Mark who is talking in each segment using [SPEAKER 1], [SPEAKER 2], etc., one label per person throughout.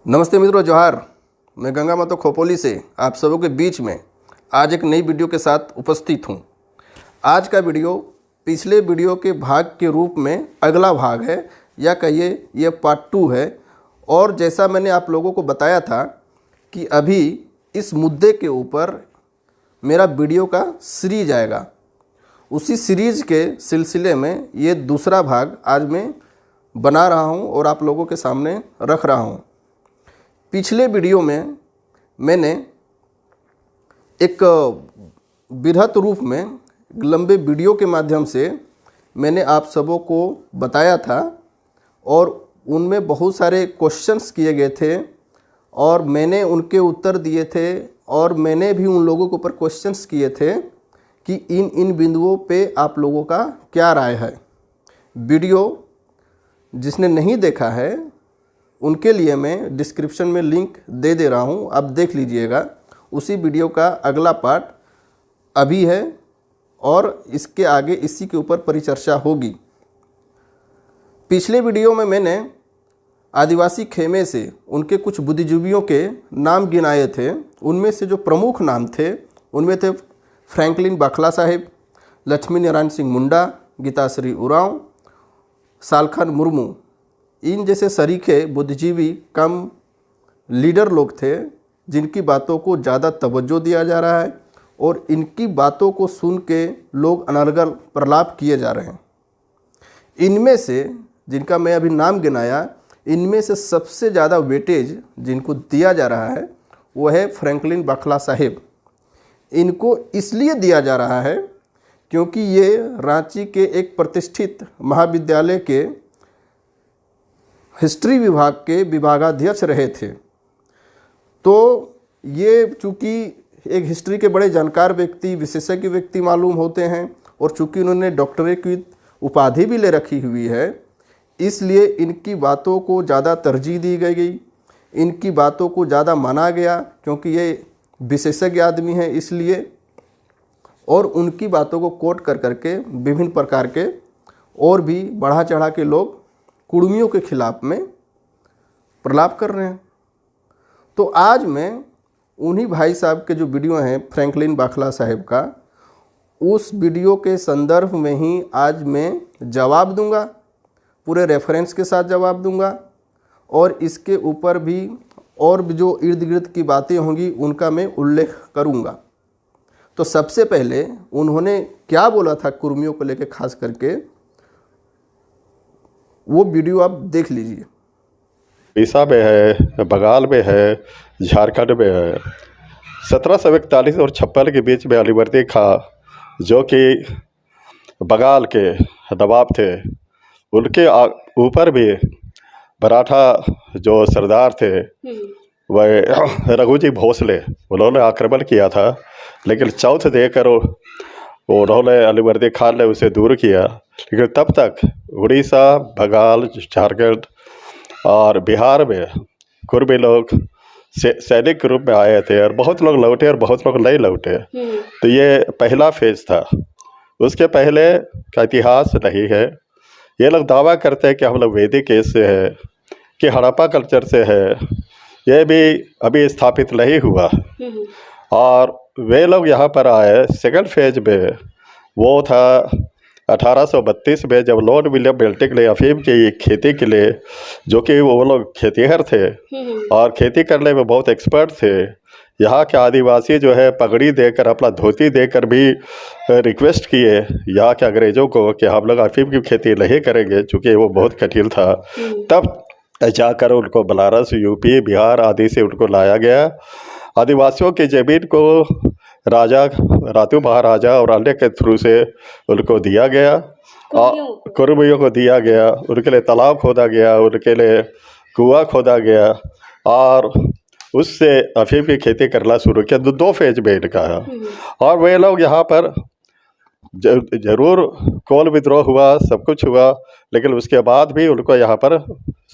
[SPEAKER 1] नमस्ते मित्रों, जोहार। मैं गंगा माता खोपोली से आप सबों के बीच में आज एक नई वीडियो के साथ उपस्थित हूं। आज का वीडियो पिछले वीडियो के भाग के रूप में अगला भाग है, या कहिए ये पार्ट 2 है। और जैसा मैंने आप लोगों को बताया था कि अभी इस मुद्दे के ऊपर मेरा वीडियो का सीरीज आएगा, उसी सीरीज के सिलसिले में ये दूसरा भाग आज मैं बना रहा हूँ और आप लोगों के सामने रख रहा हूँ। पिछले वीडियो में मैंने एक बृहत रूप में लंबे वीडियो के माध्यम से मैंने आप सबों को बताया था और उनमें बहुत सारे क्वेश्चंस किए गए थे और मैंने उनके उत्तर दिए थे और मैंने भी उन लोगों के ऊपर क्वेश्चंस किए थे कि इन बिंदुओं पे आप लोगों का क्या राय है। वीडियो जिसने नहीं देखा है उनके लिए मैं डिस्क्रिप्शन में लिंक दे दे रहा हूं, आप देख लीजिएगा। उसी वीडियो का अगला पार्ट अभी है और इसके आगे इसी के ऊपर परिचर्चा होगी। पिछले वीडियो में मैंने आदिवासी खेमे से उनके कुछ बुद्धिजीवियों के नाम गिनाए थे। उनमें से जो प्रमुख नाम थे उनमें थे फ्रैंकलिन बाखला साहेब, लक्ष्मी नारायण सिंह मुंडा, गीताश्री उरांव, सालखन मुर्मू। इन जैसे सरीखे बुद्धिजीवी कम लीडर लोग थे जिनकी बातों को ज़्यादा तवज्जो दिया जा रहा है और इनकी बातों को सुन के लोग अनर्गल प्रलाप किए जा रहे हैं। इनमें से जिनका मैं अभी नाम गिनाया, इनमें से सबसे ज़्यादा वेटेज जिनको दिया जा रहा है वो है फ्रैंकलिन बाखला साहेब। इनको इसलिए दिया जा रहा है क्योंकि ये रांची के एक प्रतिष्ठित महाविद्यालय के हिस्ट्री विभाग के विभागाध्यक्ष रहे थे। तो ये चूँकि एक हिस्ट्री के बड़े जानकार व्यक्ति, विशेषज्ञ व्यक्ति मालूम होते हैं और चूँकि उन्होंने डॉक्टरेट की उपाधि भी ले रखी हुई है, इसलिए इनकी बातों को ज़्यादा तरजीह दी गई, इनकी बातों को ज़्यादा माना गया क्योंकि ये विशेषज्ञ आदमी हैं इसलिए। और उनकी बातों को कोट कर करके विभिन्न प्रकार के और भी बढ़ा चढ़ा के लोग कुर्मियों के खिलाफ में प्रलाप कर रहे हैं। तो आज मैं उन्हीं भाई साहब के जो वीडियो हैं फ्रैंकलिन बाखला साहब का, उस वीडियो के संदर्भ में ही आज मैं जवाब दूंगा, पूरे रेफरेंस के साथ जवाब दूंगा और इसके ऊपर भी और भी जो इर्द गिर्द की बातें होंगी उनका मैं उल्लेख करूंगा। तो सबसे पहले उन्होंने क्या बोला था कुर्मियों को लेकर खास करके, वो वीडियो आप देख लीजिए।
[SPEAKER 2] उड़ीसा में है, बंगाल में है, झारखंड में है। 1741 और 56 के बीच में अलीवर्दी खां जो कि बंगाल के नवाब थे, उनके ऊपर भी मराठा जो सरदार थे वह रघुजी भोसले, उन्होंने आक्रमण किया था। लेकिन चौथ देकर उन्होंने अलीवर्दी खान ने उसे दूर किया। लेकिन तब तक उड़ीसा, बंगाल, झारखंड और बिहार में कुर्मी लोग सैनिक के रूप में आए थे और बहुत लोग लौटे और बहुत लोग नहीं लौटे। तो ये पहला फेज था। उसके पहले का इतिहास नहीं है। ये लोग दावा करते हैं कि हम लोग वैदिक एज से है, कि हड़प्पा कल्चर से है। ये भी अभी स्थापित नहीं हुआ। और वे लोग यहाँ पर आए सेकंड फेज में, वो था 1832 में, जब लॉर्ड विलियम बेल्टिक ने अफीम की खेती के लिए, जो कि वो लोग खेतीहर थे और खेती करने में बहुत एक्सपर्ट थे, यहाँ के आदिवासी जो है पगड़ी देकर, अपना धोती देकर भी रिक्वेस्ट किए यहाँ के अंग्रेज़ों को कि हम लोग अफीम की खेती नहीं करेंगे, चूँकि वो बहुत कठिन था। तब जाकर उनको बनारस, यूपी, बिहार आदि से उनको लाया गया। आदिवासियों की ज़मीन को राजा, रातू महाराजा और अन्य के थ्रू से उनको दिया गया, कुर्मियों को दिया गया। उनके लिए तालाब खोदा गया, उनके लिए कुआं खोदा गया और उससे अफीम की खेती करना शुरू किया। दो फेज में इनका है। और वे लोग यहाँ पर जरूर कोल विद्रोह हुआ, सब कुछ हुआ, लेकिन उसके बाद भी उनको यहाँ पर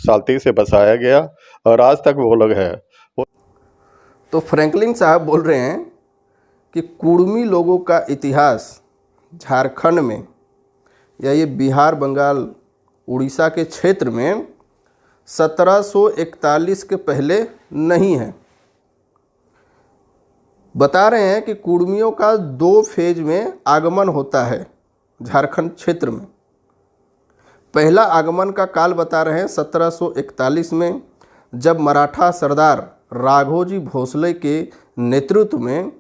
[SPEAKER 2] शांति से बसाया गया और आज तक वो लोग हैं।
[SPEAKER 1] तो फ्रैंकलिन साहब बोल रहे हैं कि कुर्मी लोगों का इतिहास झारखंड में या ये बिहार, बंगाल, उड़ीसा के क्षेत्र में 1741 के पहले नहीं है। बता रहे हैं कि कुर्मियों का 2 फेज में आगमन होता है झारखंड क्षेत्र में। पहला आगमन का काल बता रहे हैं 1741 में, जब मराठा सरदार राघोजी भोसले के नेतृत्व में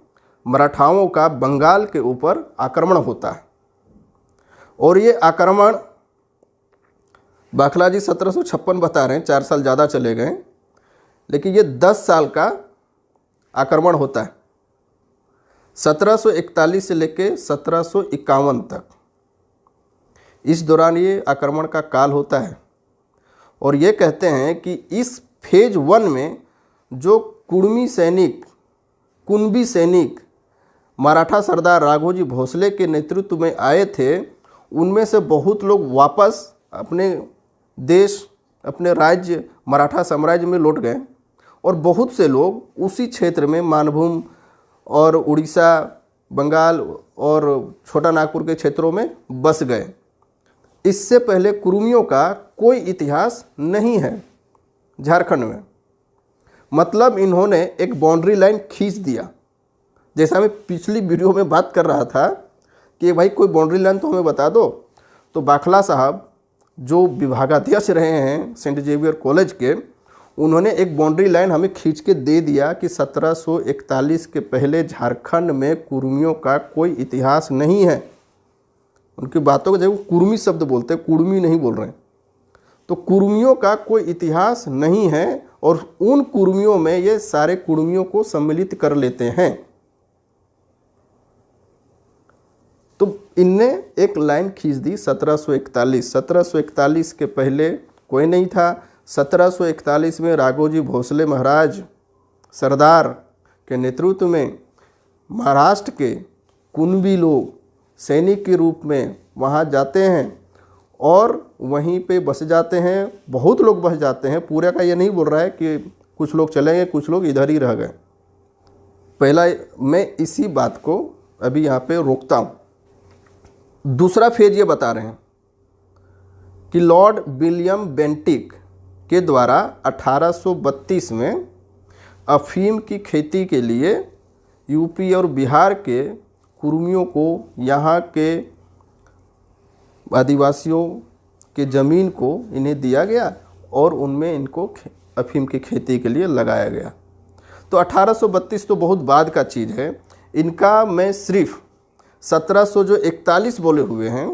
[SPEAKER 1] मराठाओं का बंगाल के ऊपर आक्रमण होता है। और ये आक्रमण बाखलाजी 1756 बता रहे हैं, 4 साल ज़्यादा चले गए, लेकिन ये 10 साल का आक्रमण होता है, 1741 से लेकर 1751 तक। इस दौरान ये आक्रमण का काल होता है। और ये कहते हैं कि इस फेज 1 में जो कुणबी सैनिक मराठा सरदार राघोजी भोसले के नेतृत्व में आए थे, उनमें से बहुत लोग वापस अपने देश, अपने राज्य मराठा साम्राज्य में लौट गए, और बहुत से लोग उसी क्षेत्र में मानभूम और उड़ीसा, बंगाल और छोटा नागपुर के क्षेत्रों में बस गए। इससे पहले कुर्मियों का कोई इतिहास नहीं है झारखंड में। मतलब इन्होंने एक बाउंड्री लाइन खींच दिया। जैसा मैं पिछली वीडियो में बात कर रहा था कि भाई कोई बाउंड्री लाइन तो हमें बता दो, तो बाखला साहब जो विभागाध्यक्ष रहे हैं सेंट जेवियर कॉलेज के, उन्होंने एक बाउंड्री लाइन हमें खींच के दे दिया कि 1741 के पहले झारखंड में कुर्मियों का कोई इतिहास नहीं है। उनकी बातों को जब कुर्मी शब्द बोलते हैं, कुर्मी नहीं बोल रहे हैं, तो कुर्मियों का कोई इतिहास नहीं है। और उन कुर्मियों में ये सारे कुर्मियों को सम्मिलित कर लेते हैं। तो इनने एक लाइन खींच दी 1741 के पहले कोई नहीं था। 1741 में राघोजी भोसले महाराज सरदार के नेतृत्व में महाराष्ट्र के कुणबी लोग सैनिक के रूप में वहाँ जाते हैं और वहीं पे बस जाते हैं। बहुत लोग बस जाते हैं, पूरे का ये नहीं बोल रहा है कि कुछ लोग चले गए, कुछ लोग इधर ही रह गए। पहला मैं इसी बात को अभी यहाँ पे रोकता हूँ। दूसरा फेज ये बता रहे हैं कि लॉर्ड विलियम बेंटिक के द्वारा 1832 में अफीम की खेती के लिए यूपी और बिहार के कुर्मियों को, यहाँ के आदिवासियों के ज़मीन को इन्हें दिया गया और उनमें इनको अफीम की खेती के लिए लगाया गया। तो 1832 तो बहुत बाद का चीज़ है। इनका मैं सिर्फ 1741 बोले हुए हैं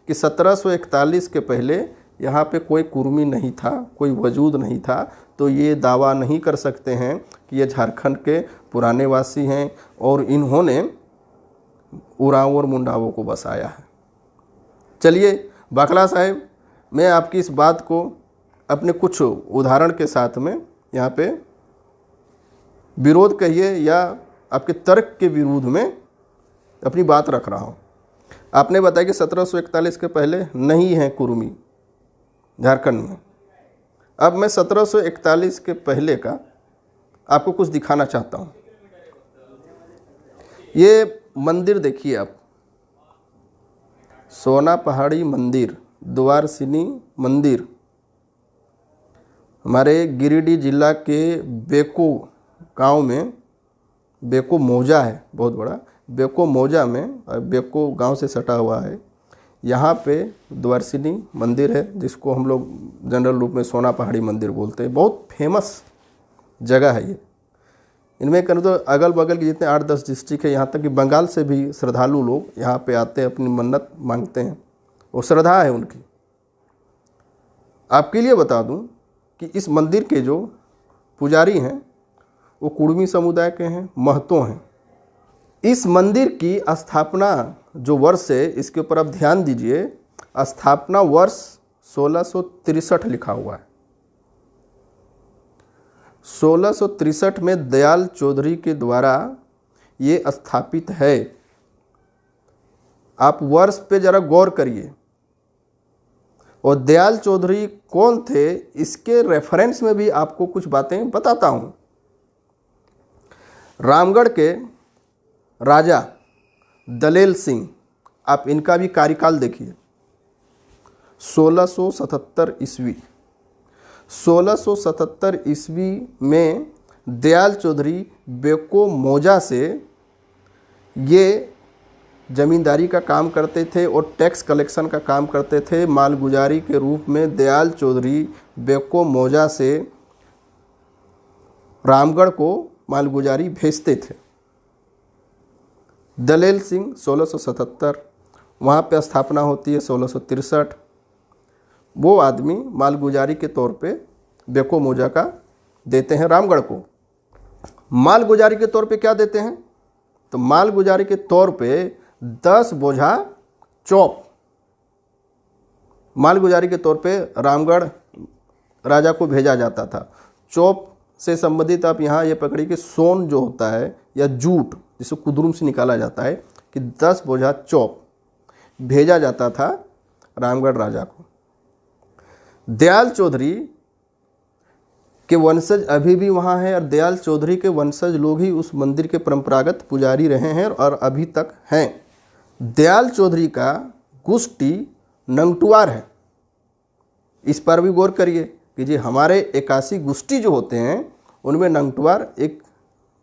[SPEAKER 1] कि 1741 के पहले यहाँ पे कोई कुर्मी नहीं था, कोई वजूद नहीं था, तो ये दावा नहीं कर सकते हैं कि ये झारखंड के पुराने वासी हैं और इन्होंने उरांव और मुंडावों को बसाया है। चलिए बाखला साहब, मैं आपकी इस बात को अपने कुछ उदाहरण के साथ में यहाँ पे विरोध कहिए या आपके तर्क के विरोध में अपनी बात रख रहा हूँ। आपने बताया कि 1741 के पहले नहीं है कुर्मी झारखंड में। अब मैं 1741 के पहले का आपको कुछ दिखाना चाहता हूँ। ये मंदिर देखिए आप, सोना पहाड़ी मंदिर, द्वारसिनी मंदिर, हमारे गिरिडीह जिला के बेको गांव में, बेको मौजा है बहुत बड़ा, बेको मौजा में, बेको गांव से सटा हुआ है, यहाँ पे द्वारसिनी मंदिर है जिसको हम लोग जनरल रूप में सोना पहाड़ी मंदिर बोलते हैं। बहुत फेमस जगह है ये। इनमें करें तो अगल बगल के जितने 8-10 डिस्ट्रिक्ट है, यहाँ तक कि बंगाल से भी श्रद्धालु लोग यहाँ पे आते हैं, अपनी मन्नत मांगते हैं, वो श्रद्धा है उनकी। आपके लिए बता दूं कि इस मंदिर के जो पुजारी हैं वो कुर्मी समुदाय के हैं, महतो हैं। इस मंदिर की स्थापना जो वर्ष है, इसके ऊपर आप ध्यान दीजिए, स्थापना वर्ष 1663 लिखा हुआ है। 1663 में दयाल चौधरी के द्वारा ये स्थापित है। आप वर्ष पे जरा गौर करिए। और दयाल चौधरी कौन थे, इसके रेफरेंस में भी आपको कुछ बातें बताता हूँ। रामगढ़ के राजा दलेल सिंह, आप इनका भी कार्यकाल देखिए, 1677 ईस्वी। 1677 ईस्वी में दयाल चौधरी बेको मोजा से ये ज़मींदारी का काम करते थे और टैक्स कलेक्शन का काम करते थे। मालगुजारी के रूप में दयाल चौधरी बेको मोजा से रामगढ़ को मालगुजारी भेजते थे। दलेल सिंह 1677, वहाँ पे स्थापना होती है 1663। वो आदमी मालगुजारी के तौर पे बेको मोजा का देते हैं रामगढ़ को। मालगुजारी के तौर पे क्या देते हैं? तो मालगुजारी के तौर पे 10 बोझा चौप मालगुजारी के तौर पे रामगढ़ राजा को भेजा जाता था। चौप से संबंधित आप यहाँ ये पकड़ी कि सोन जो होता है या जूट जिसे कुदरुम से निकाला जाता है कि 10 बोझा चौप भेजा जाता था रामगढ़ राजा को। दयाल चौधरी के वंशज अभी भी वहाँ हैं और दयाल चौधरी के वंशज लोग ही उस मंदिर के परंपरागत पुजारी रहे हैं और अभी तक हैं। दयाल चौधरी का गुष्टी नंगटुआर है। इस पर भी गौर करिए कि जी हमारे 81 गुष्टी जो होते हैं उनमें नंगटुआर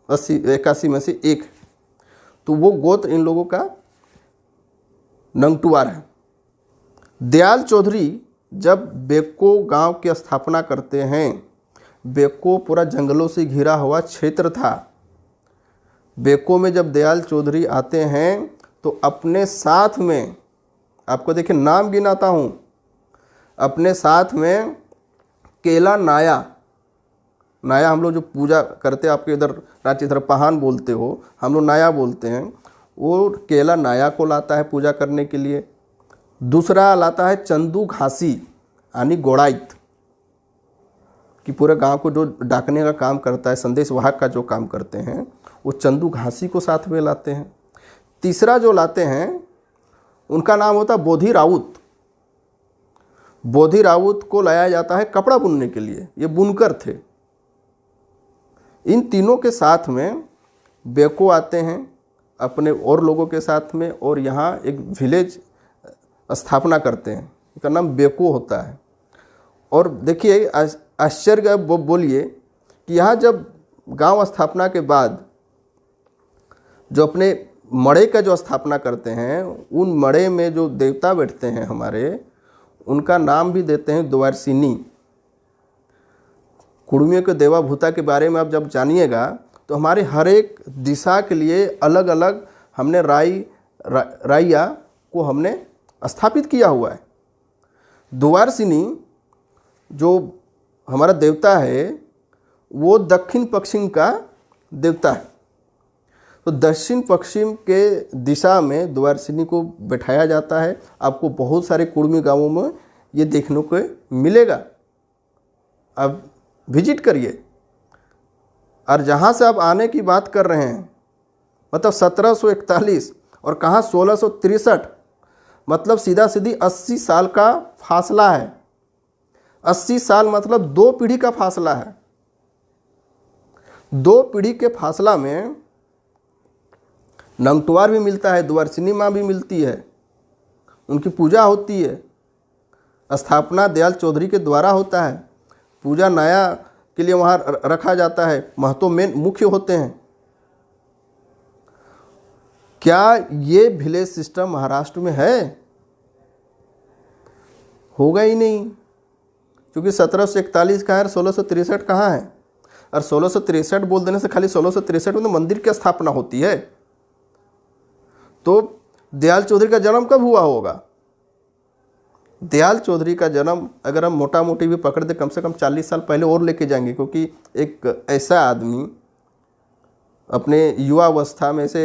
[SPEAKER 1] 81 में से एक, तो वो गोत्र इन लोगों का नंगटुआर है। दयाल चौधरी जब बेको गांव की स्थापना करते हैं, बेको पूरा जंगलों से घिरा हुआ क्षेत्र था। बेको में जब दयाल चौधरी आते हैं तो अपने साथ में, आपको देखिए नाम गिनाता हूँ, अपने साथ में केला नाया, नाया हम लोग जो पूजा करते हैं, आपके इधर रांची तरफ पहान बोलते हो, हम लोग नाया बोलते हैं, वो केला नाया को लाता है पूजा करने के लिए। दूसरा लाता है चंदू घासी यानी गोड़ाइत, कि पूरे गांव को जो डाकने का काम करता है, संदेश वाहक का जो काम करते हैं, वो चंदू घासी को साथ में लाते हैं। तीसरा जो लाते हैं उनका नाम होता है बोधी राउत। बोधी राउत को लाया जाता है कपड़ा बुनने के लिए, ये बुनकर थे। इन तीनों के साथ में बेको आते हैं अपने और लोगों के साथ में, और यहाँ एक विलेज स्थापना करते हैं, इसका नाम बेको होता है। और देखिए आश्चर्य बोलिए कि यहाँ जब गांव स्थापना के बाद जो अपने मड़े का जो स्थापना करते हैं, उन मड़े में जो देवता बैठते हैं हमारे, उनका नाम भी देते हैं द्वारसिनी। कुड़मियों के देवा भूता के बारे में आप जब जानिएगा तो हमारे हर एक दिशा के लिए अलग अलग हमने राइया को हमने स्थापित किया हुआ है। द्वारसिनी जो हमारा देवता है वो दक्षिण पश्चिम का देवता है। तो दक्षिण पश्चिम के दिशा में द्वारसिनी को बैठाया जाता है। आपको बहुत सारे कुड़मी गांवों में ये देखने को मिलेगा, आप विजिट करिए। और जहाँ से आप आने की बात कर रहे हैं, मतलब 1741 और कहाँ 1663, मतलब सीधा सीधी 80 साल का फासला है। 80 साल मतलब 2 पीढ़ी का फासला है। 2 पीढ़ी के फासला में नंगटुआर भी मिलता है, द्वारसिनी माँ भी मिलती है, उनकी पूजा होती है। स्थापना दयाल चौधरी के द्वारा होता है। पूजा नाया के लिए वहाँ रखा जाता है, महतो मेन मुख्य होते हैं। क्या ये विलेज सिस्टम महाराष्ट्र में है? होगा ही नहीं, क्योंकि 1741 कहाँ है, 1663 कहाँ है। और 1663 बोल देने से खाली 1663 में तो मंदिर की स्थापना होती है। तो दयाल चौधरी का जन्म कब हुआ होगा? दयाल चौधरी का जन्म अगर हम मोटा मोटी भी पकड़ दे, कम से कम 40 साल पहले और लेके जाएंगे, क्योंकि एक ऐसा आदमी अपने युवा अवस्था में से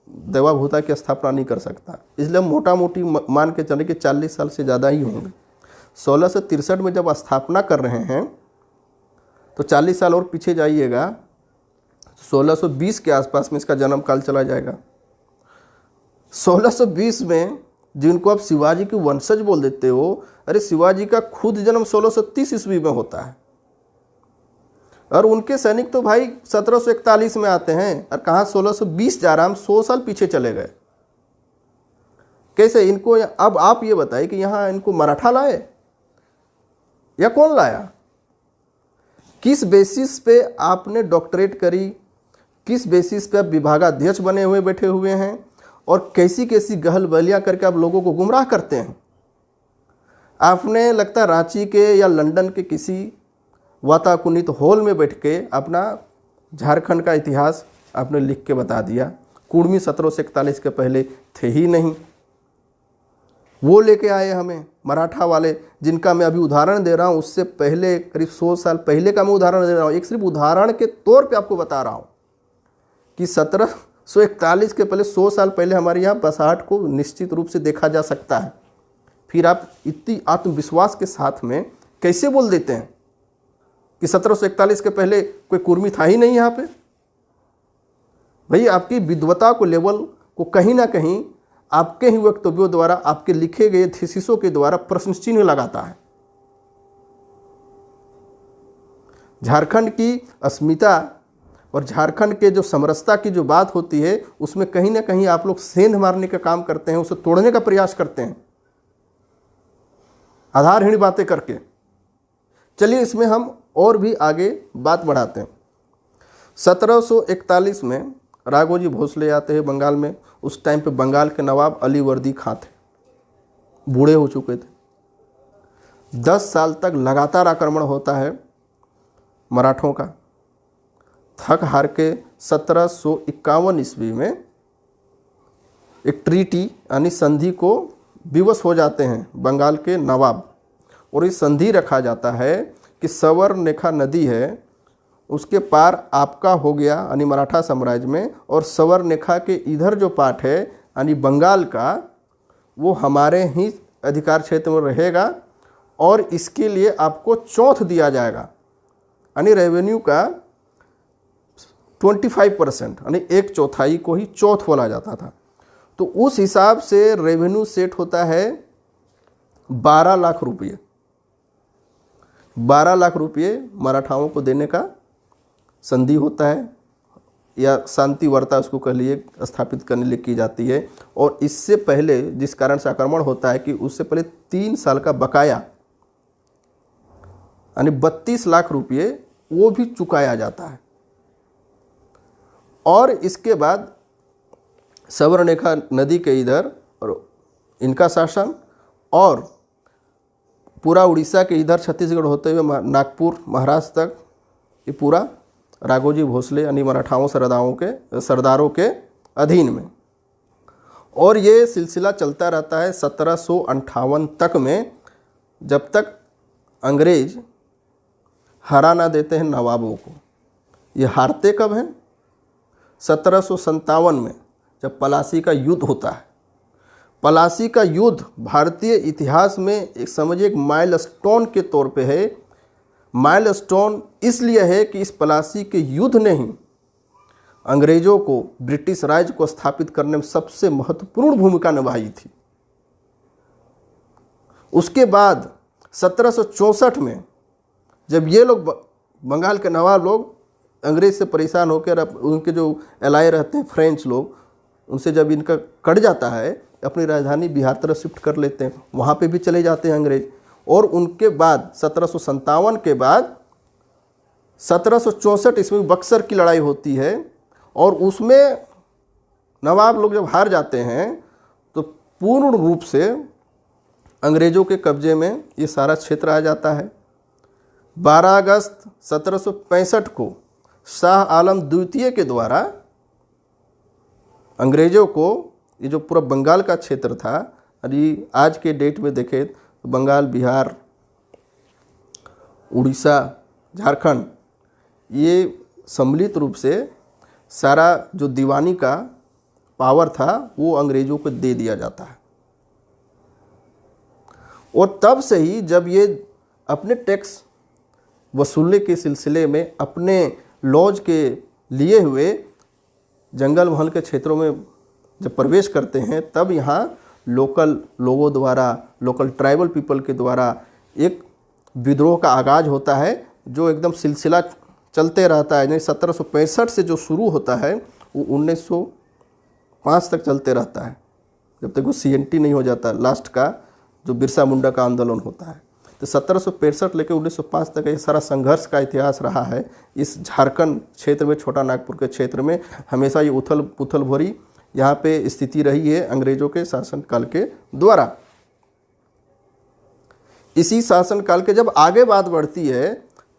[SPEAKER 1] देवा भूता की स्थापना नहीं कर सकता। इसलिए हम मोटा मोटी मान के चले कि 40 साल से ज़्यादा ही होंगे। 1663 में जब स्थापना कर रहे हैं तो 40 साल और पीछे जाइएगा, 1620 के आसपास में इसका जन्म काल चला जाएगा। 1620 में जिनको आप शिवाजी के वंशज बोल देते हो, अरे शिवाजी का खुद जन्म 1630 ईस्वी में होता है, और उनके सैनिक तो भाई 1741 में आते हैं, और कहाँ 1620 जा रहा, हम 100 साल पीछे चले गए। कैसे इनको? अब आप ये बताइए कि यहाँ इनको मराठा लाए या कौन लाया? किस बेसिस पे आपने डॉक्टरेट करी, किस बेसिस पे आप विभागाध्यक्ष बने हुए बैठे हुए हैं, और कैसी कैसी गहल बलियाँ करके आप लोगों को गुमराह करते हैं। आपने लगता है रांची के या लंदन के किसी वाताकुनित हॉल में बैठ के अपना झारखंड का इतिहास आपने लिख के बता दिया। कुर्मी 1741 के पहले थे ही नहीं, वो लेके आए हमें मराठा वाले, जिनका मैं अभी उदाहरण दे रहा हूँ। उससे पहले करीब 100 साल पहले का मैं उदाहरण दे रहा हूँ। एक सिर्फ उदाहरण के तौर पे आपको बता रहा हूँ कि 1741 के पहले 100 साल पहले हमारे यहाँ बसाहट को निश्चित रूप से देखा जा सकता है। फिर आप इतनी आत्मविश्वास के साथ में कैसे बोल देते हैं कि 1741 के पहले कोई कुर्मी था ही नहीं यहाँ पे। भाई, आपकी विद्वता को लेवल को कहीं ना कहीं आपके ही वक्तव्यों द्वारा, आपके लिखे गए थीसिसों के द्वारा प्रश्न चिन्ह लगाता है। झारखंड की अस्मिता और झारखंड के जो समरसता की जो बात होती है, उसमें कहीं ना कहीं आप लोग सेंध मारने का काम करते हैं, उसे तोड़ने का प्रयास करते हैं आधारहीन बातें करके। चलिए, इसमें हम और भी आगे बात बढ़ाते हैं। 1741 में राघोजी भोसले आते हैं बंगाल में। उस टाइम पे बंगाल के नवाब अलीवर्दी खां थे, बूढ़े हो चुके थे। 10 साल तक लगातार आक्रमण होता है मराठों का। थक हार के 1751 ईस्वी में एक ट्रीटी यानी संधि को विवश हो जाते हैं बंगाल के नवाब, और इस संधि रखा जाता है कि सवर्णरेखा नदी है, उसके पार आपका हो गया यानी मराठा साम्राज्य में, और सवर्णरेखा के इधर जो पार्ट है यानी बंगाल का, वो हमारे ही अधिकार क्षेत्र में रहेगा, और इसके लिए आपको चौथ दिया जाएगा यानी रेवेन्यू का 25% यानी 1/4 को ही चौथ बोला जाता था। तो उस हिसाब से रेवेन्यू सेट होता है 12 लाख रुपये। 12 लाख रुपये मराठाओं को देने का संधि होता है, या शांति वार्ता उसको कह लिए स्थापित करने लिए की जाती है। और इससे पहले जिस कारण से आक्रमण होता है कि उससे पहले 3 साल का बकाया यानी 32 लाख रुपये वो भी चुकाया जाता है। और इसके बाद सवर्णरेखा नदी के इधर और इनका शासन, और पूरा उड़ीसा के इधर छत्तीसगढ़ होते हुए नागपुर महाराष्ट्र तक, ये पूरा राघोजी भोसले यानी मराठाओं सरदारों के अधीन में। और ये सिलसिला चलता रहता है 1758 तक में, जब तक अंग्रेज हरा ना देते हैं नवाबों को। ये हारते कब हैं? 1757 में, जब पलासी का युद्ध होता है। पलासी का युद्ध भारतीय इतिहास में एक समझिए एक माइलस्टोन के तौर पे है। माइलस्टोन इसलिए है कि इस पलासी के युद्ध ने ही अंग्रेजों को, ब्रिटिश राज को स्थापित करने में सबसे महत्वपूर्ण भूमिका निभाई थी। उसके बाद 1764 में जब ये लोग बंगाल के नवाब लोग अंग्रेज से परेशान होकर उनके जो एलाय रहते हैं फ्रेंच लोग, उनसे जब इनका कट जाता है, अपनी राजधानी बिहार तरफ शिफ्ट कर लेते हैं, वहाँ पे भी चले जाते हैं अंग्रेज। और उनके बाद 1757 के बाद 1764 ईस्वी बक्सर की लड़ाई होती है, और उसमें नवाब लोग जब हार जाते हैं तो पूर्ण रूप से अंग्रेज़ों के कब्जे में ये सारा क्षेत्र आ जाता है। 12 अगस्त 1765 को शाह आलम द्वितीय के द्वारा अंग्रेज़ों को ये जो पूरा बंगाल का क्षेत्र था, अभी आज के डेट में देखें तो बंगाल, बिहार, उड़ीसा, झारखंड, ये सम्मिलित रूप से सारा जो दीवानी का पावर था वो अंग्रेज़ों को दे दिया जाता है। और तब से ही जब ये अपने टैक्स वसूलने के सिलसिले में अपने लॉज के लिए हुए जंगल महल के क्षेत्रों में जब प्रवेश करते हैं, तब यहाँ लोकल लोगों द्वारा, लोकल ट्राइबल पीपल के द्वारा एक विद्रोह का आगाज़ होता है, जो एकदम सिलसिला चलते रहता है। यानी 1765 से जो शुरू होता है वो 1905 तक चलते रहता है, जब तक वो CNT नहीं हो जाता, लास्ट का जो बिरसा मुंडा का आंदोलन होता है। तो 1765 लेकर 1905 तक ये सारा संघर्ष का इतिहास रहा है। इस झारखंड क्षेत्र में, छोटा नागपुर के क्षेत्र में हमेशा ये उथल पुथल भरी यहाँ पे स्थिति रही है अंग्रेजों के शासनकाल के द्वारा। इसी शासनकाल के जब आगे बात बढ़ती है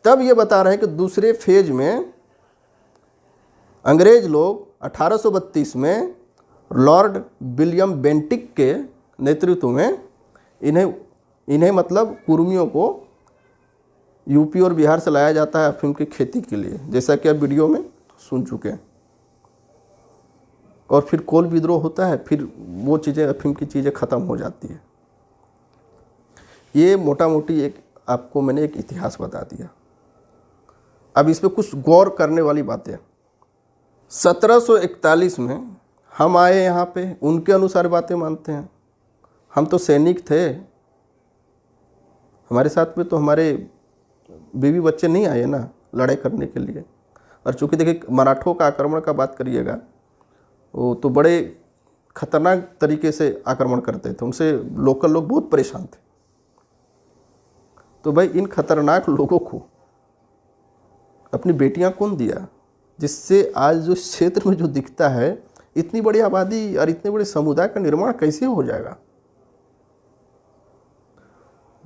[SPEAKER 1] तब ये बता रहे हैं कि दूसरे फेज में अंग्रेज लोग 1832 में लॉर्ड विलियम बेंटिक के नेतृत्व में इन्हें मतलब कुर्मियों को यूपी और बिहार से लाया जाता है अफीम की खेती के लिए, जैसा कि आप वीडियो में सुन चुके हैं। और फिर कोल विद्रोह होता है, फिर वो चीज़ें, अफीम की चीज़ें ख़त्म हो जाती है। ये मोटा मोटी एक आपको मैंने एक इतिहास बता दिया। अब इस पर कुछ गौर करने वाली बातें। 1741 में हम आए यहाँ पे, उनके अनुसार बातें मानते हैं। हम तो सैनिक थे, हमारे साथ में तो हमारे बीवी बच्चे नहीं आए ना लड़ाई करने के लिए। और चूँकि देखिए मराठों का आक्रमण का बात करिएगा, वो तो बड़े खतरनाक तरीके से आक्रमण करते थे, उनसे लोकल लोग बहुत परेशान थे। तो भाई इन खतरनाक लोगों को अपनी बेटियां कौन दिया, जिससे आज जो क्षेत्र में जो दिखता है इतनी बड़ी आबादी और इतने बड़े समुदाय का निर्माण कैसे हो जाएगा।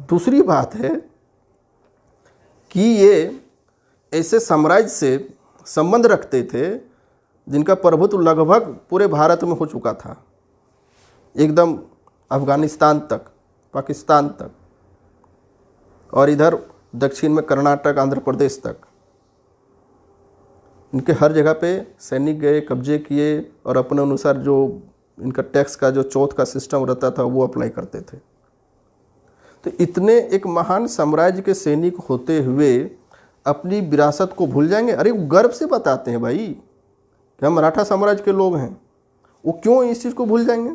[SPEAKER 1] दूसरी बात है कि ये ऐसे साम्राज्य से संबंध रखते थे जिनका प्रभुत्व लगभग पूरे भारत में हो चुका था, एकदम अफगानिस्तान तक, पाकिस्तान तक, और इधर दक्षिण में कर्नाटक, आंध्र प्रदेश तक। इनके हर जगह पे सैनिक गए, कब्जे किए और अपने अनुसार जो इनका टैक्स का जो चौथ का सिस्टम रहता था वो अप्लाई करते थे। तो इतने एक महान साम्राज्य के सैनिक होते हुए अपनी विरासत को भूल जाएंगे। अरे वो गर्व से बताते हैं भाई कि हम मराठा साम्राज्य के लोग हैं, वो क्यों इस चीज़ को भूल जाएंगे।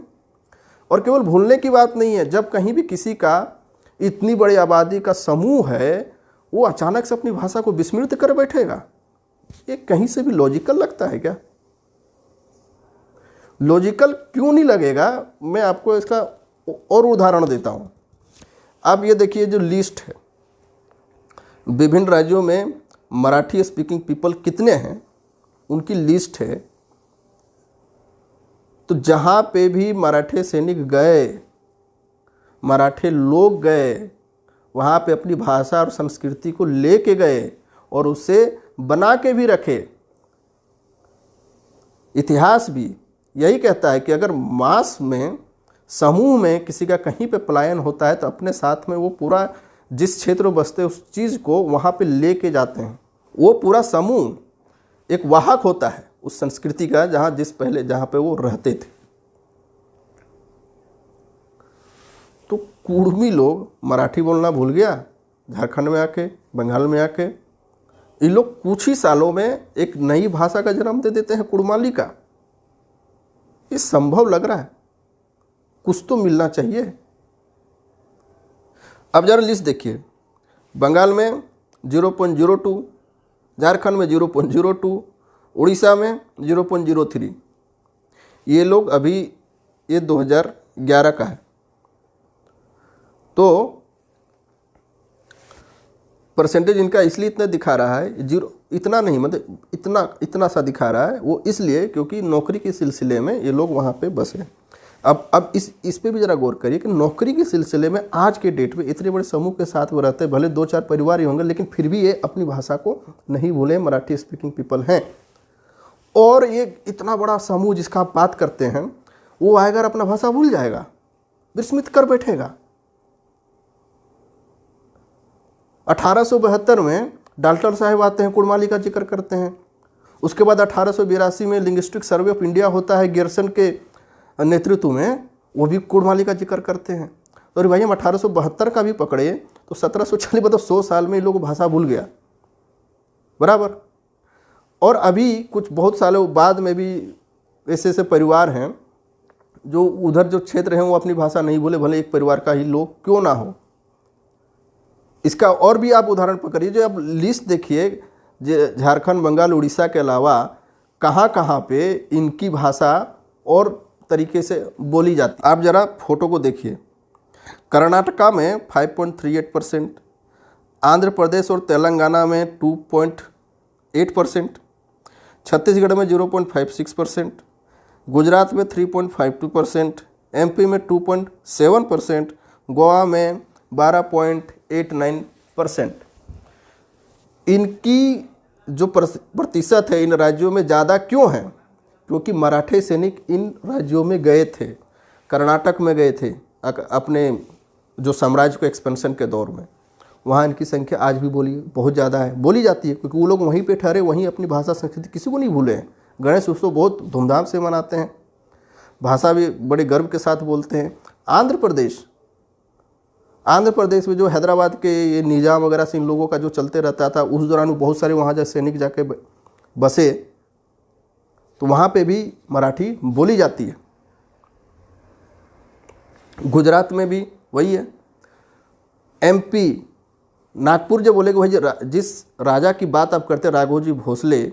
[SPEAKER 1] और केवल भूलने की बात नहीं है, जब कहीं भी किसी का इतनी बड़ी आबादी का समूह है वो अचानक से अपनी भाषा को विस्मृत कर बैठेगा, ये कहीं से भी लॉजिकल लगता है क्या? लॉजिकल क्यों नहीं लगेगा, मैं आपको इसका और उदाहरण देता हूँ। अब ये देखिए जो लिस्ट है, विभिन्न राज्यों में मराठी स्पीकिंग पीपल कितने हैं उनकी लिस्ट है। तो जहाँ पे भी मराठे सैनिक गए, मराठे लोग गए, वहाँ पे अपनी भाषा और संस्कृति को लेके गए और उसे बना के भी रखे। इतिहास भी यही कहता है कि अगर मास में, समूह में किसी का कहीं पे पलायन होता है तो अपने साथ में वो पूरा जिस क्षेत्र में बसते उस चीज़ को वहाँ पे लेके जाते हैं। वो पूरा समूह एक वाहक होता है उस संस्कृति का, जहाँ पे वो रहते थे। तो कुर्मी लोग मराठी बोलना भूल गया झारखंड में आके, बंगाल में आके। ये लोग कुछ ही सालों में एक नई भाषा का जन्म दे देते हैं, कुड़माली का। ये संभव लग रहा है? कुछ तो मिलना चाहिए। अब जरा लिस्ट देखिए, बंगाल में 0.02, झारखंड में 0.02, उड़ीसा में 0.03। ये लोग अभी, ये 2011 का है, तो परसेंटेज इनका इसलिए इतना दिखा रहा है, जीरो इतना नहीं, मतलब इतना सा दिखा रहा है वो इसलिए क्योंकि नौकरी के सिलसिले में ये लोग वहाँ पे बसे। अब इस पे भी ज़रा गौर करिए कि नौकरी के सिलसिले में आज के डेट में इतने बड़े समूह के साथ वो रहते हैं, भले 2-4 परिवार ही होंगे, लेकिन फिर भी ये अपनी भाषा को नहीं भूले, मराठी स्पीकिंग पीपल हैं। और ये इतना बड़ा समूह जिसका आप बात करते हैं, वो आएगा अपना भाषा भूल जाएगा, विस्मित कर बैठेगा। 1872 में डाल्टन साहब आते हैं, कुड़माली का जिक्र करते हैं। उसके बाद 1882 में लिंग्विस्टिक सर्वे ऑफ इंडिया होता है गियर्सन के नेतृत्व में, वो भी कुड़माली का जिक्र करते हैं। और भाई हम 1872 का भी पकड़े तो 1740, मतलब 100 साल में लोग भाषा भूल गया, बराबर। और अभी कुछ बहुत सालों बाद में भी ऐसे ऐसे परिवार हैं जो उधर जो क्षेत्र हैं वो अपनी भाषा नहीं भूले, भले एक परिवार का ही लोग क्यों ना हो। इसका और भी आप उदाहरण पकड़िए, जो अब लिस्ट देखिए, झारखंड, बंगाल, उड़ीसा के अलावा कहाँ कहाँ पे इनकी भाषा और तरीके से बोली जाती है। आप ज़रा फोटो को देखिए, कर्नाटका में 5.38%, आंध्र प्रदेश और तेलंगाना में 2.8%, छत्तीसगढ़ में 0.56%, गुजरात में 3.52%, एमपी में 2.7%, गोवा में 12.89%। इनकी जो प्रतिशत है इन राज्यों में ज़्यादा क्यों है? क्योंकि मराठे सैनिक इन राज्यों में गए थे, कर्नाटक में गए थे अपने जो साम्राज्य को एक्सपेंशन के दौर में। वहाँ इनकी संख्या आज भी बहुत ज़्यादा है, बोली जाती है, क्योंकि वो लोग वहीं पे ठहरे, वहीं अपनी भाषा संस्कृति किसी को नहीं भूले हैं। गणेश उत्सव बहुत धूमधाम से मनाते हैं, भाषा भी बड़े गर्व के साथ बोलते हैं। आंध्र प्रदेश में जो हैदराबाद के ये निज़ाम वगैरह से इन लोगों का जो चलते रहता था, उस दौरान बहुत सारे वहाँ जब सैनिक जाके बसे तो वहाँ पे भी मराठी बोली जाती है। गुजरात में भी वही है। एमपी नागपुर जब बोलेगे, वही जिस राजा की बात आप करते हैं राघोजी भोसले,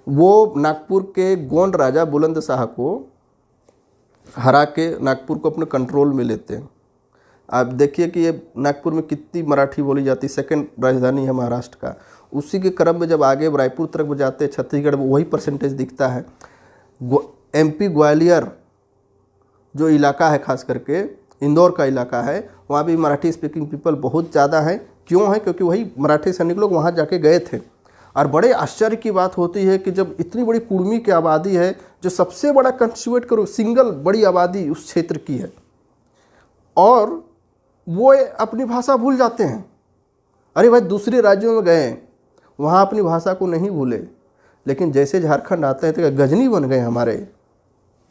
[SPEAKER 1] वो नागपुर के गोंड राजा बुलंद शाह को हरा के नागपुर को अपने कंट्रोल में लेते हैं। आप देखिए कि ये नागपुर में कितनी मराठी बोली जाती, सेकंड राजधानी है महाराष्ट्र का। उसी के क्रम में जब आगे रायपुर तरफ जाते हैं, छत्तीसगढ़ में वही परसेंटेज दिखता है। एमपी ग्वालियर जो इलाका है, खास करके इंदौर का इलाका है, वहाँ भी मराठी स्पीकिंग पीपल बहुत ज़्यादा है। क्यों है? क्योंकि वही मराठी सैनिक लोग वहाँ जाके गए थे। और बड़े आश्चर्य की बात होती है कि जब इतनी बड़ी कुर्मी की आबादी है, जो सबसे बड़ा कंस्टिट्यूट करो सिंगल बड़ी आबादी उस क्षेत्र की है, और वो अपनी भाषा भूल जाते हैं। अरे भाई, दूसरे राज्यों में गए, वहाँ अपनी भाषा को नहीं भूले, लेकिन जैसे झारखंड आते हैं तो गजनी बन गए हमारे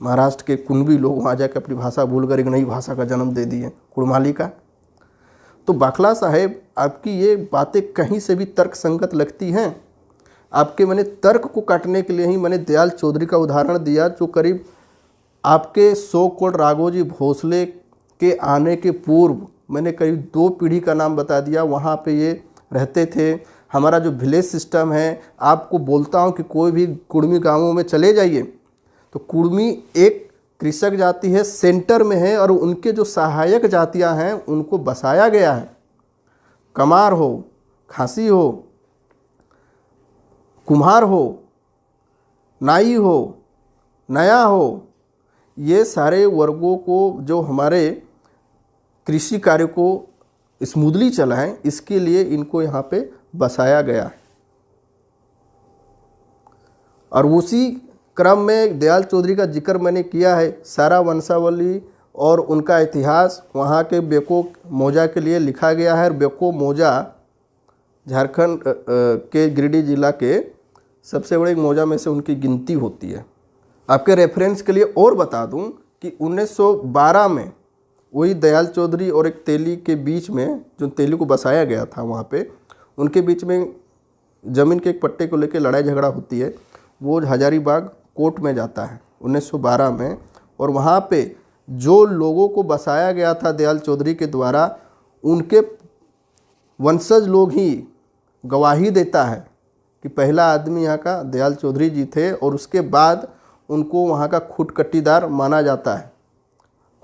[SPEAKER 1] महाराष्ट्र के कुणबी लोग, वहाँ जाकर अपनी भाषा भूल कर एक नई भाषा का जन्म दे दिए, कुड़माली का। तो बाखला साहेब, आपकी ये बातें कहीं से भी तर्क संगत लगती हैं? आपके मैंने तर्क को काटने के लिए ही मैंने दयाल चौधरी का उदाहरण दिया, जो करीब आपके सो कॉल्ड राघोजी भोसले के आने के पूर्व मैंने करीब 2 पीढ़ी का नाम बता दिया। वहाँ पे ये रहते थे। हमारा जो विलेज सिस्टम है, आपको बोलता हूँ कि कोई भी कुड़मी गांवों में चले जाइए तो कुड़मी एक कृषक जाति है, सेंटर में है, और उनके जो सहायक जातियाँ हैं उनको बसाया गया है। कमार हो, खासी हो, कुम्हार हो, नाई हो, नया हो, ये सारे वर्गों को जो हमारे कृषि कार्य को स्मूथली चलाएं, इसके लिए इनको यहाँ पे बसाया गया है। और उसी क्रम में दयाल चौधरी का जिक्र मैंने किया है। सारा वंशावली और उनका इतिहास वहाँ के बेको मोजा के लिए लिखा गया है। और बेको मोजा झारखंड के गिरिडीह जिला के सबसे बड़े मोजा में से उनकी गिनती होती है। आपके रेफरेंस के लिए और बता दूं कि 1912 में वही दयाल चौधरी और एक तेली के बीच में, जो तेली को बसाया गया था वहाँ पे, उनके बीच में ज़मीन के एक पट्टे को लेकर लड़ाई झगड़ा होती है। वो हजारीबाग कोर्ट में जाता है 1912 में, और वहाँ पे जो लोगों को बसाया गया था दयाल चौधरी के द्वारा, उनके वंशज लोग ही गवाही देता है कि पहला आदमी यहाँ का दयाल चौधरी जी थे, और उसके बाद उनको वहाँ का खुटकटीदार माना जाता है।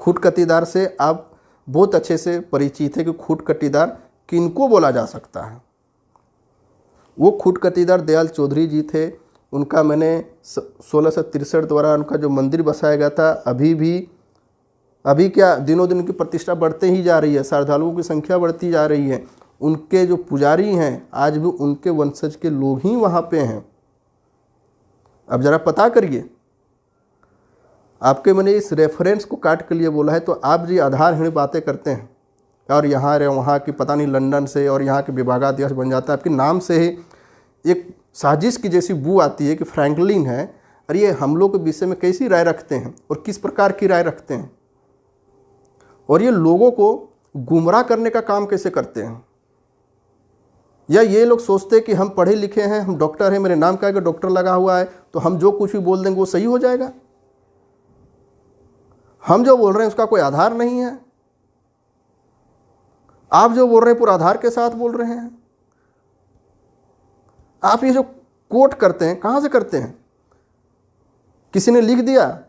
[SPEAKER 1] खुटकटीदार से आप बहुत अच्छे से परिचित है कि खुटकटीदार किनको बोला जा सकता है। वो खुटकटीदार दयाल चौधरी जी थे। उनका मैंने 1663 द्वारा उनका जो मंदिर बसाया गया था, अभी क्या दिनों दिन उनकी प्रतिष्ठा बढ़ते ही जा रही है, श्रद्धालुओं की संख्या बढ़ती जा रही है। उनके जो पुजारी हैं आज भी उनके वंशज के लोग ही वहाँ पे हैं। अब ज़रा पता करिए। आपके मैंने इस रेफरेंस को काट के लिए बोला है, तो आप जी आधारहीन बातें करते हैं और यहाँ रे वहाँ की पता नहीं लंदन से और यहाँ के विभागाध्यक्ष बन जाता है। आपके नाम से ही एक साजिश की जैसी बू आती है कि फ्रैंकलिन है। और ये हम लोग के विषय में कैसी राय रखते हैं और किस प्रकार की राय रखते हैं, और ये लोगों को गुमराह करने का काम कैसे करते हैं। या ये लोग सोचते हैं कि हम पढ़े लिखे हैं, हम डॉक्टर हैं, मेरे नाम का अगर डॉक्टर लगा हुआ है तो हम जो कुछ भी बोल देंगे वो सही हो जाएगा। हम जो बोल रहे हैं उसका कोई आधार नहीं है। आप जो बोल रहे हैं पूरा आधार के साथ बोल रहे हैं। आप ये जो कोट करते हैं कहाँ से करते हैं? किसी ने लिख दिया,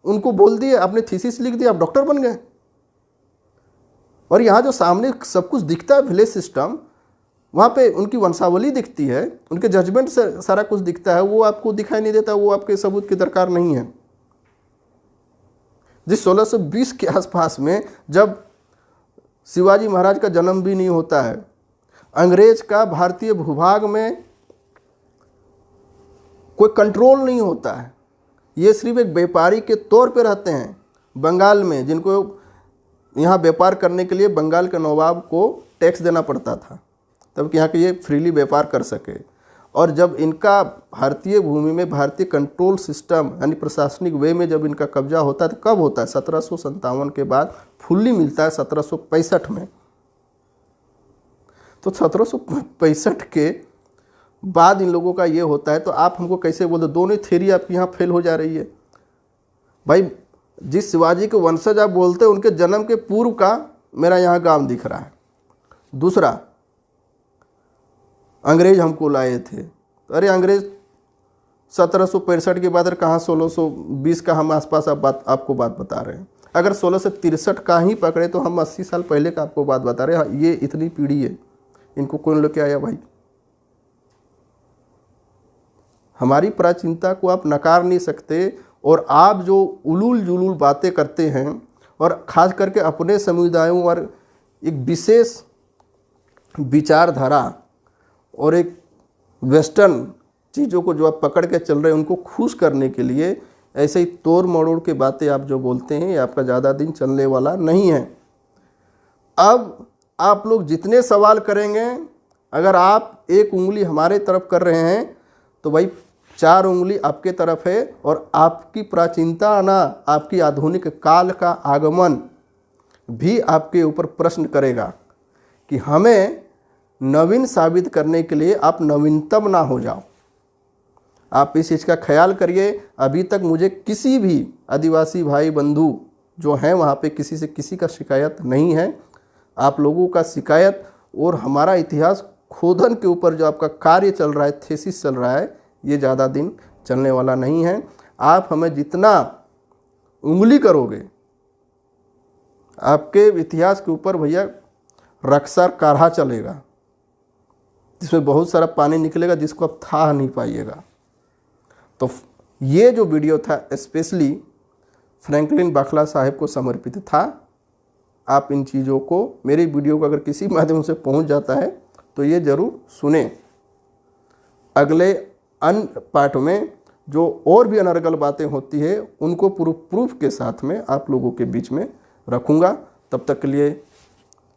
[SPEAKER 1] उनको बोल दिया, अपने थीसिस लिख दिया, आप डॉक्टर बन गए। और यहाँ जो सामने सब कुछ दिखता है विलेज सिस्टम, वहाँ पे उनकी वंशावली दिखती है, उनके जजमेंट से सारा कुछ दिखता है, वो आपको दिखाई नहीं देता, वो आपके सबूत की दरकार नहीं है। जिस 1620 के आसपास में जब शिवाजी महाराज का जन्म भी नहीं होता है, अंग्रेज का भारतीय भूभाग में कोई कंट्रोल नहीं होता है, ये सिर्फ एक व्यापारी के तौर पे रहते हैं बंगाल में, जिनको यहाँ व्यापार करने के लिए बंगाल के नवाब को टैक्स देना पड़ता था तब कि यहाँ के ये फ्रीली व्यापार कर सके। और जब इनका भारतीय भूमि में भारतीय कंट्रोल सिस्टम यानी प्रशासनिक वे में जब इनका कब्जा होता है तो कब होता है? 1757 के बाद फुल्ली मिलता है 1765 में। तो 1765 के बाद इन लोगों का ये होता है, तो आप हमको कैसे बोल दो? दोनों थ्योरी आपकी यहाँ फेल हो जा रही है भाई। जिस शिवाजी के वंशज आप बोलते हैं, उनके जन्म के पूर्व का मेरा यहाँ गांव दिख रहा है। दूसरा, अंग्रेज हमको लाए थे, अरे अंग्रेज 1765 के बाद कहाँ 1620 का हम आसपास आपको बात बता रहे हैं। अगर 1663 का ही पकड़े तो हम 80 साल पहले का आपको बात बता रहे हैं। ये इतनी पीढ़ी है, इनको कौन लेके आया भाई? हमारी प्राचीनता को आप नकार नहीं सकते। और आप जो उलूल जुलूल बातें करते हैं, और ख़ास करके अपने समुदायों और एक विशेष विचारधारा और एक वेस्टर्न चीज़ों को जो आप पकड़ के चल रहे हैं, उनको खुश करने के लिए ऐसे ही तोड़ मरोड़ के बातें आप जो बोलते हैं, ये आपका ज़्यादा दिन चलने वाला नहीं है। अब आप लोग जितने सवाल करेंगे, अगर आप एक उंगली हमारे तरफ कर रहे हैं तो भाई 4 उंगली आपके तरफ है। और आपकी प्राचीनता ना, आपकी आधुनिक काल का आगमन भी आपके ऊपर प्रश्न करेगा कि हमें नवीन साबित करने के लिए आप नवीनतम ना हो जाओ। आप इस चीज़ का ख्याल करिए। अभी तक मुझे किसी भी आदिवासी भाई बंधु जो हैं वहाँ पे किसी से किसी का शिकायत नहीं है। आप लोगों का शिकायत और हमारा इतिहास खोदन के ऊपर जो आपका कार्य चल रहा है, थीसिस चल रहा है, ये ज़्यादा दिन चलने वाला नहीं है। आप हमें जितना उंगली करोगे, आपके इतिहास के ऊपर भैया रक्सर काढ़ा चलेगा, जिसमें बहुत सारा पानी निकलेगा, जिसको आप था नहीं पाइएगा। तो ये जो वीडियो था स्पेशली फ्रैंकलिन बाखला साहब को समर्पित था। आप इन चीज़ों को, मेरी वीडियो को अगर किसी माध्यम से पहुंच जाता है तो ये ज़रूर सुने। अगले अन्य पार्ट में जो और भी अनर्गल बातें होती है, उनको प्रूफ के साथ में आप लोगों के बीच में रखूँगा। तब तक के लिए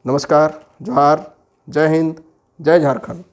[SPEAKER 1] नमस्कार, जोहार, जय हिंद, जय झारखंड।